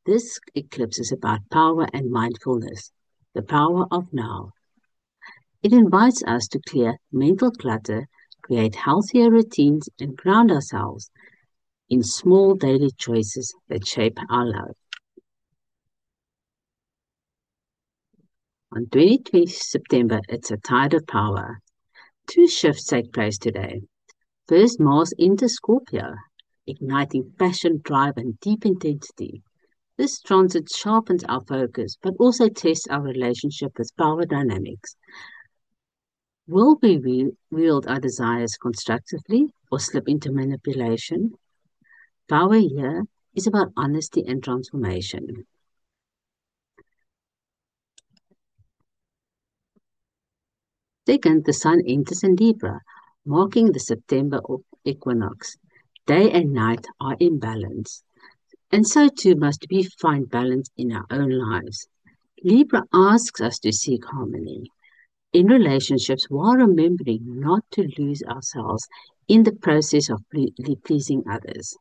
This eclipse is about power and mindfulness, the power of now. It invites us to clear mental clutter, create healthier routines, and ground ourselves in small daily choices that shape our life. On 23 September, it's a tide of power. Two shifts take place today. First, Mars enters Scorpio, igniting passion, drive, and deep intensity. This transit sharpens our focus, but also tests our relationship with power dynamics. Will we wield our desires constructively or slip into manipulation? Power here is about honesty and transformation. Second, the Sun enters in Libra, marking the September equinox. Day and night are in balance, and so too must we find balance in our own lives. Libra asks us to seek harmony in relationships while remembering not to lose ourselves in the process of pleasing others.